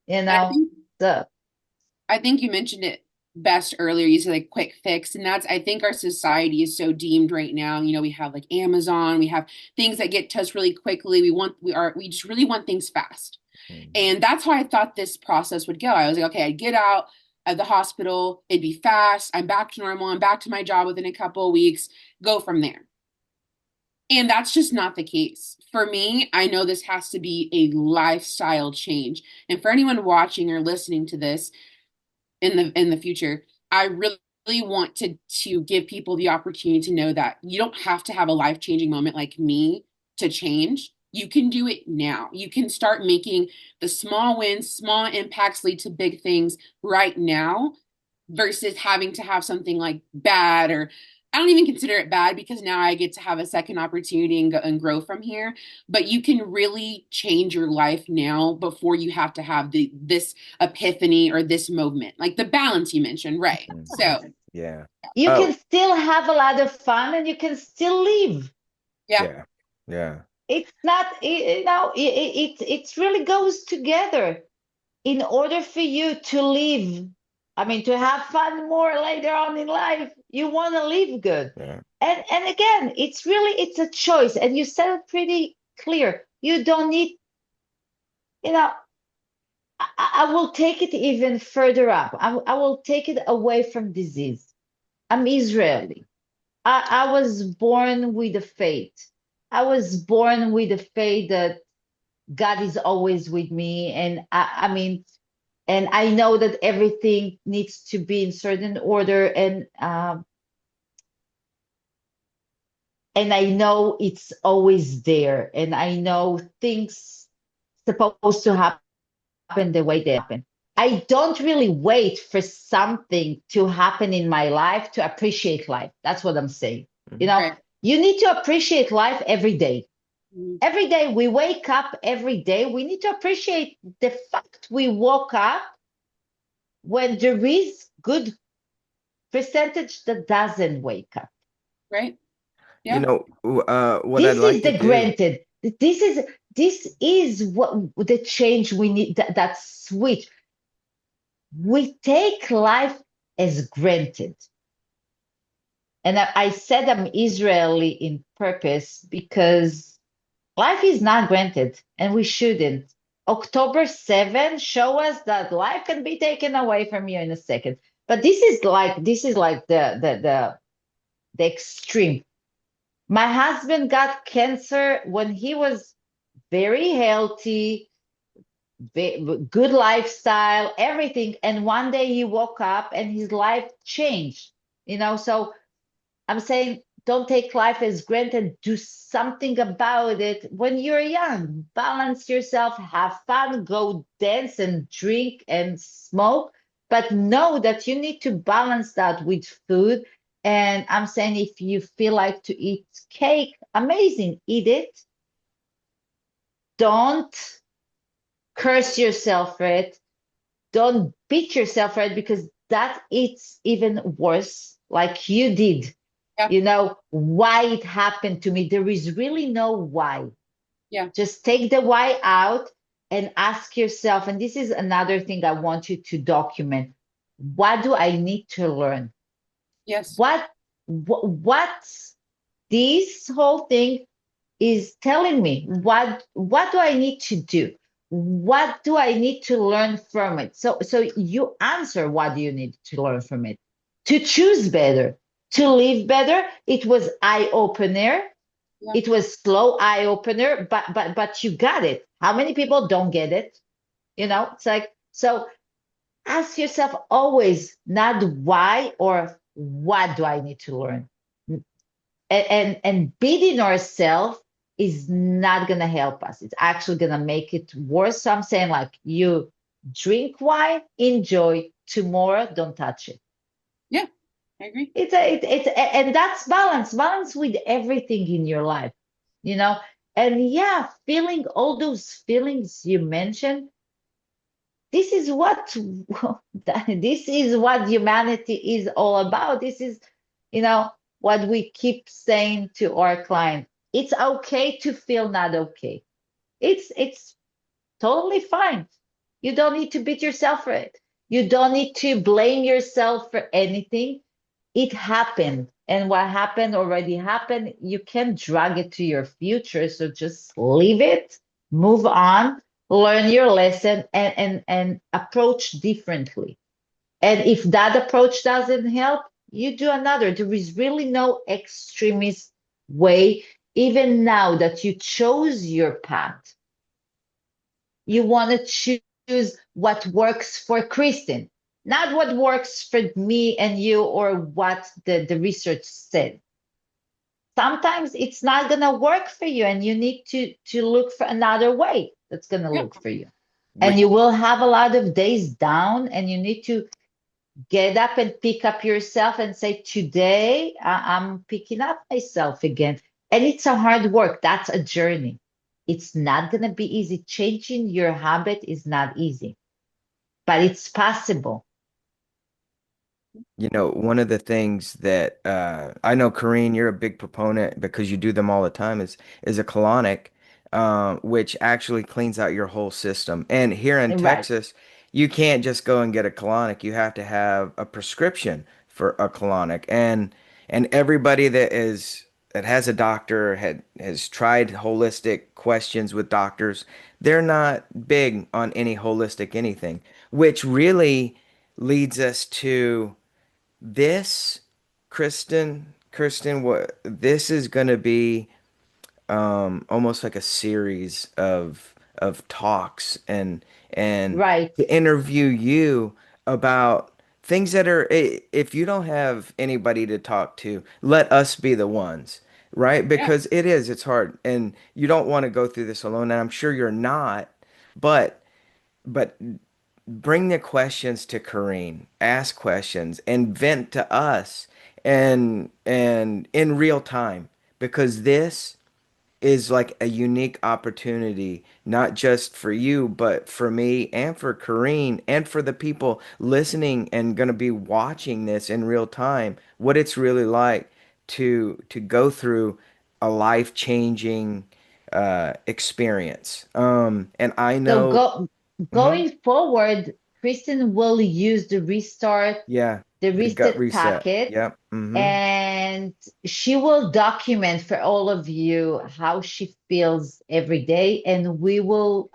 you And know? So, I think you mentioned it best earlier. You said like quick fix, and that's I think our society is so deemed right now. You know, we have like Amazon, we have things that get to us really quickly. We just really want things fast. Mm. And that's how I thought this process would go. I was like, okay, I'd get out of the hospital, it'd be fast, I'm back to normal, I'm back to my job within a couple of weeks, go from there. And that's just not the case. For me, I know this has to be a lifestyle change. And for anyone watching or listening to this, in the future, I really want to give people the opportunity to know that you don't have to have a life-changing moment like me to change. You can do it now. You can start making the small wins, small impacts lead to big things right now versus having to have something like bad, or I don't even consider it bad because now I get to have a second opportunity and go and grow from here. But you can really change your life now before you have to have this epiphany or this moment. Like the balance you mentioned, right? Mhm. So, Yeah. you can Oh, still have a lot of fun and you can still live. yeah, yeah. Yeah. It's not, it really goes together. In order for you to live, I mean, to have fun more later on in life, you want to live good. Yeah. And again, it's a choice. And you said it pretty clear. You don't need, you know, I will take it even further up. I will take it away from disease. I'm Israeli. I was born with a faith. I was born with a faith that God is always with me. And I mean, and I know that everything needs to be in certain order, and I know it's always there, and I know things supposed to happen the way they happen. I don't really wait for something to happen in my life to appreciate life. That's what I'm saying. You Mhm. know, right. you need to appreciate life every day. Mhm. Every day we wake up, every day we need to appreciate the fact we woke up when there is good percentage that doesn't wake up. Right. You Yeah. know, what I'd This like is to the do. granted. This is what the change we need. That switch. We take life as granted. And I said I'm Israeli in purpose because life is not granted, and we shouldn't. October 7 show us that life can be taken away from you in a second. But this is like the extreme. My husband got cancer when he was very healthy, good lifestyle, everything. And one day he woke up and his life changed. So I'm saying don't take life as granted. Do something about it when you're young. Balance yourself, have fun, go dance and drink and smoke. But know that you need to balance that with food. And I'm saying if you feel like to eat cake, amazing, eat it. Don't curse yourself for it. Don't beat yourself for it because that it's even worse, like you did. Yeah. Why it happened to me. There is really no why. Yeah. Just take the why out and ask yourself. And this is another thing I want you to document. What do I need to learn? Yes. What this whole thing is telling me? What do I need to do? What do I need to learn from it? So you answer, what do you need to learn from it? To choose better, to live better. It was eye opener. Yeah. It was slow eye opener, but you got it. How many people don't get it? It's like So ask yourself always not why or what do I need to learn. And beating ourselves is not going to help us. It's actually going to make it worse. So I'm saying, like, you drink wine, enjoy. Tomorrow, don't touch it. Yeah, I agree. And that's balance with everything in your life, you know. And yeah, feeling all those feelings you mentioned, this is what this is what humanity is all about. This is, you know, what we keep saying to our client. It's okay to feel not okay. It's totally fine. You don't need to beat yourself for it. You don't need to blame yourself for anything. It happened. And what happened already happened. You can't drag it to your future. So just leave it, move on, learn your lesson, and approach differently. And if that approach doesn't help, you do another. There is really no extremist way. Even now that you chose your path, you want to choose what works for Kristen, not what works for me and you or what the research said. Sometimes it's not going to work for you and you need to look for another way that's going to Yeah. look for you. And Which, you will have a lot of days down and you need to get up and pick up yourself and say, today I'm picking up myself again. And it's a hard work. That's a journey. It's not going to be easy. Changing your habit is not easy, but it's possible. you know, one of the things that I know, Karin, you're a big proponent because you do them all the time, is a colonic, which actually cleans out your whole system. And here in Right. Texas, you can't just go and get a colonic. You have to have a prescription for a colonic. And everybody that has a doctor has tried holistic questions with doctors. They're not big on any holistic anything, which really leads us to this, Kristen, what this is going to be almost like a series of talks and Right. to interview you about things that are if you don't have anybody to talk to, let us be the ones, right? Yeah. Because it's hard and you don't want to go through this alone, and I'm sure you're not, but but bring the questions to Kareem, ask questions, and vent to us and in real time because this is like a unique opportunity, not just for you, but for me and for Kareem and for the people listening and going to be watching this in real time, what it's really like to go through a life-changing experience. And I So know, mhm, going forward, Kristen will use yeah, the the gut reset reset. packet, Yep. Mm-hmm. and she will document for all of you how she feels every day. And we will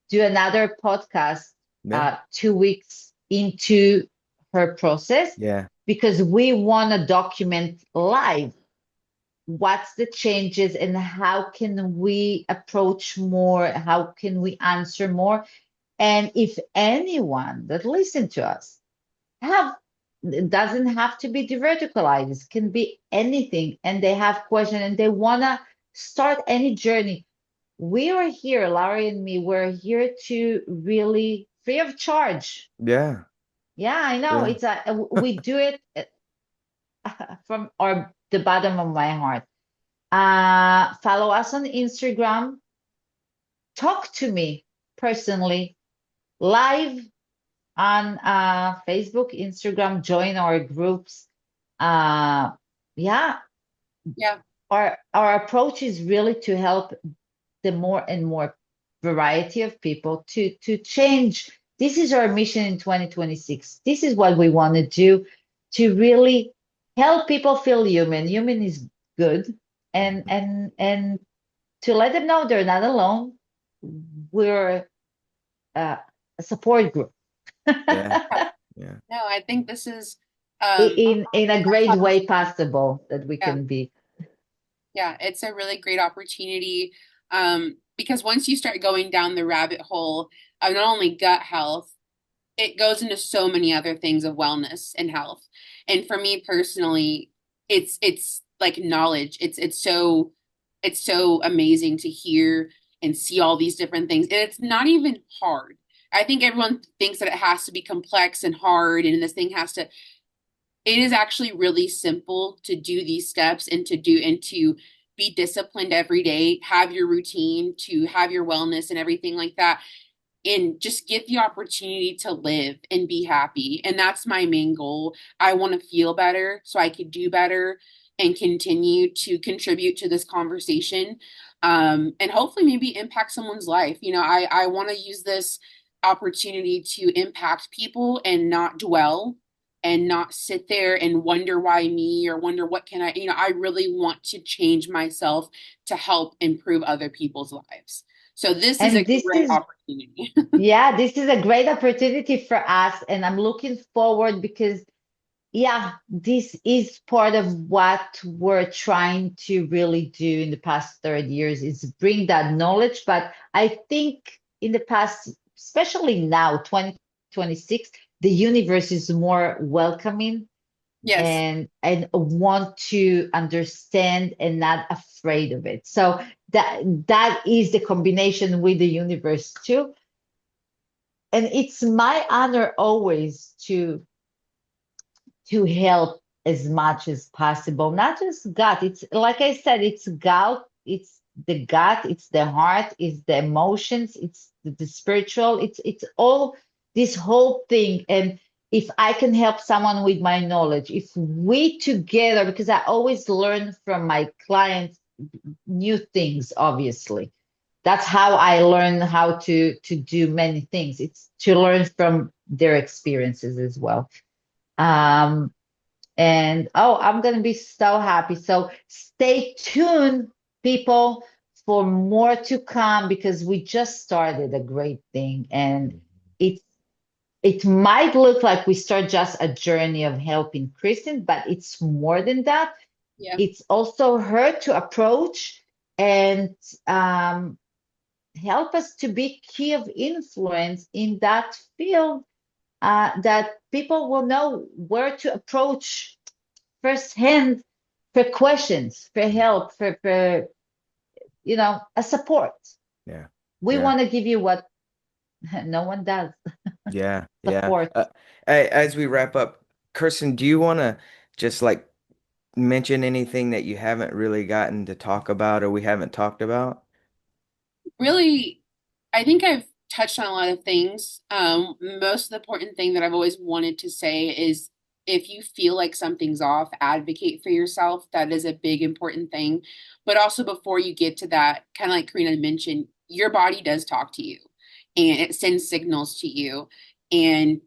do another podcast Yeah. 2 weeks into her process Yeah. because we want to document live what's the changes and how can we approach more, how can we answer more. And if anyone that listen to us have, it doesn't have to be diverticulitis, can be anything, and they have question and they want to start any journey, we are here, Larry and me, we're here to really free of charge. Yeah. Yeah, I know. Yeah. It's a we do it from our the bottom of my heart. Follow us on Instagram. Talk to me personally, live on Facebook, Instagram. Join our groups. Uh, yeah, Yeah. our approach is really to help the more and more variety of people to change. This is our mission in 2026. This is what we want to do to really help people feel human. Human is good, and to let them know they're not alone. We're a support group Yeah. Yeah. No, I think this is in a great way possible that we yeah. can be. Yeah, it's a really great opportunity. because once you start going down the rabbit hole of not only gut health, it goes into so many other things of wellness and health. And for me personally, it's like knowledge. It's so amazing to hear and see all these different things. And it's not even hard. I think everyone thinks that it has to be complex and hard and this thing has to, it is actually really simple to do these steps and to be disciplined every day, have your routine, to have your wellness and everything like that, and just get the opportunity to live and be happy. And that's my main goal. I want to feel better so I could do better and continue to contribute to this conversation, and hopefully maybe impact someone's life. I want to use this opportunity to impact people and not dwell and not sit there and wonder why me or wonder what can I really want to change myself to help improve other people's lives. So this is a And this great is, opportunity. yeah, this is a great opportunity for us. And I'm looking forward because, yeah, this is part of what we're trying to really do in the past 30 years is bring that knowledge. But I think in the past, especially now, 2026, the universe is more welcoming Yes. and want to understand and not afraid of it. So that is the combination with the universe too. And it's my honor always to help as much as possible. Not just gut. It's like I said, it's gut, it's the gut, it's the heart, it's the emotions, it's the spiritual, it's all this whole thing. And if I can help someone with my knowledge, if we together, because I always learn from my clients new things, obviously. That's how I learn how to do many things. It's to learn from their experiences as well. Um, and oh, I'm going to be so happy. So stay tuned, people, for more to come because we just started a great thing. And it it might look like we start just a journey of helping Kristen, but it's more than that. Yeah. It's also her to approach and um, help us to be key of influence in that field that people will know where to approach firsthand for questions, for help, for a support. Yeah. We Yeah. want to give you what no one does, Yeah. Yeah. support. As we wrap up, Kirsten, do you want to just like mention anything that you haven't really gotten to talk about or we haven't talked about? Really, I think I've touched on a lot of things. Most of the important thing that I've always wanted to say is if you feel like something's off, advocate for yourself. That is a big important thing. But also before you get to that, kind of like Karina mentioned, your body does talk to you and it sends signals to you. And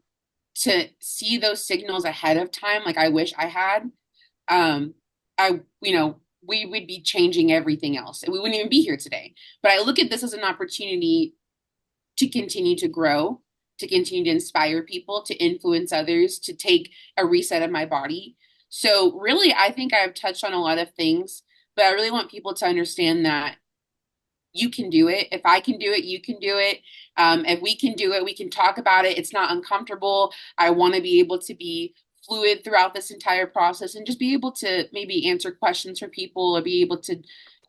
to see those signals ahead of time, like I wish I had, um, we would be changing everything else. We wouldn't even be here today. But I look at this as an opportunity to continue to grow, to continue to inspire people, to influence others, to take a reset of my body. So really, I think I've touched on a lot of things, but I really want people to understand that you can do it. If I can do it, you can do it. If we can do it, we can talk about it. It's not uncomfortable. I want to be able to be fluid throughout this entire process and just be able to maybe answer questions for people or be able to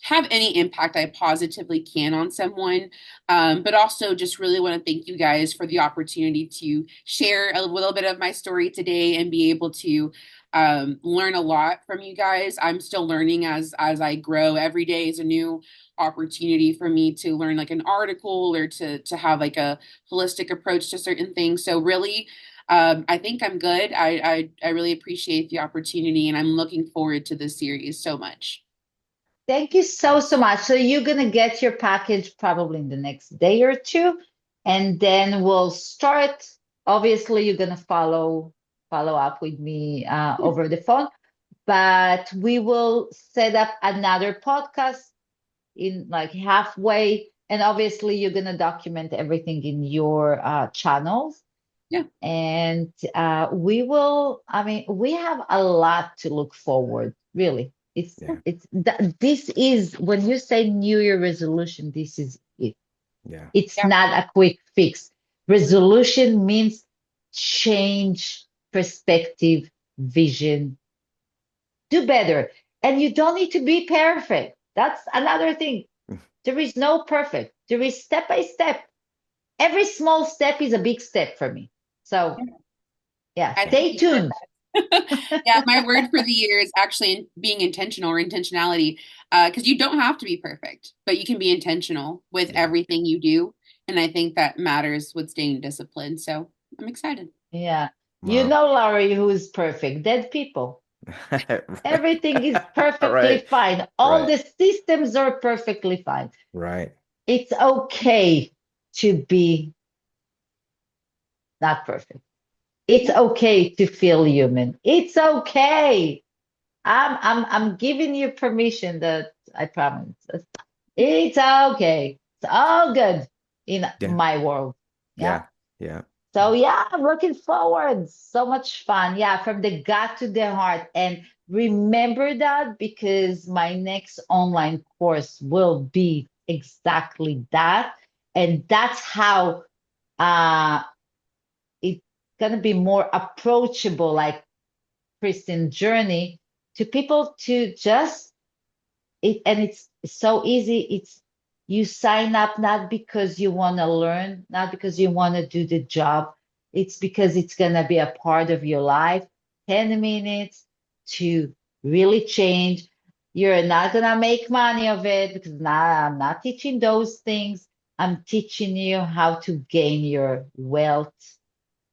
have any impact I positively can on someone. But also just really want to thank you guys for the opportunity to share a little bit of my story today and be able to learn a lot from you guys. I'm still learning as I grow. Every day is a new opportunity for me to learn like an article or to have like a holistic approach to certain things. So really, I think I'm good. I really appreciate the opportunity, and I'm looking forward to this series so much. Thank you so, so much. So you're going to get your package probably in the next day or two, and then we'll start. Obviously, you're going to follow up with me over the phone, but we will set up another podcast in like halfway. And obviously, you're going to document everything in your channels. Yeah. And I mean, we have a lot to look forward, really. Yeah. This is when you say New Year resolution, this is Yeah. It's Yeah. not a quick fix. Resolution means change perspective, vision, do better. And you don't need to be perfect. That's another thing. There is no perfect. There is step by step. Every small step is a big step for me. So, yeah, I think stay you said tuned. that. Yeah, my word for the year is actually being intentional or intentionality. Because you don't have to be perfect, but you can be intentional with Yeah. everything you do. And I think that matters with staying disciplined. So I'm excited. Yeah. You Wow. know, Laurie, who is perfect? Dead people. Right. Everything is perfectly Right. fine. All Right. the systems are perfectly fine. Right. It's okay to be not perfect. It's Yeah. okay to feel human. It's okay. I'm giving you permission that I promise. It's okay. It's all good in Yeah. my world. Yeah. Yeah. Yeah. So yeah, I'm looking forward. So much fun. Yeah, from the gut to the heart. And remember that because my next online course will be exactly that. And that's how uh it's gonna be more approachable, like Kristen journey to people to just it and it's so easy. It's you sign up not because you want to learn, not because you want to do the job. It's because it's going to be a part of your life. 10 minutes to really change. You're not going to make money of it because now I'm not teaching those things. I'm teaching you how to gain your wealth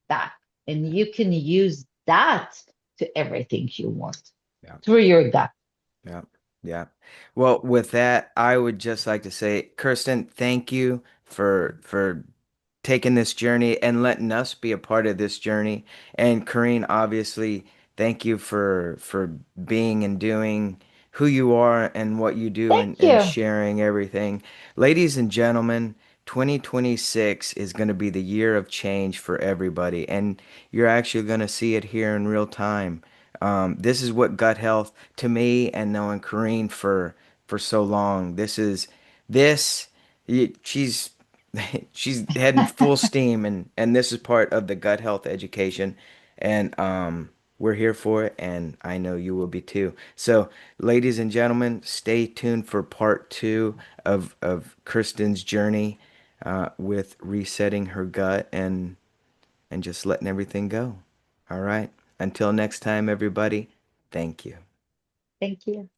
back. And you can use that to everything you want Yeah. through your gut. Yeah. Yeah. Well, with that, I would just like to say, Kirsten, thank you for taking this journey and letting us be a part of this journey. And Karin, obviously, thank you for being and doing who you are and what you do Thank and you. sharing everything. Ladies and gentlemen, 2026 is going to be the year of change for everybody, and you're actually going to see it here in real time. This is what gut health to me and knowing Karin for so long. This she's she's heading full steam, and this is part of the gut health education, and we're here for it, and I know you will be too. So, ladies and gentlemen, stay tuned for part two of Kirsten's journey with resetting her gut and just letting everything go. All right. Until next time, everybody, thank you. Thank you.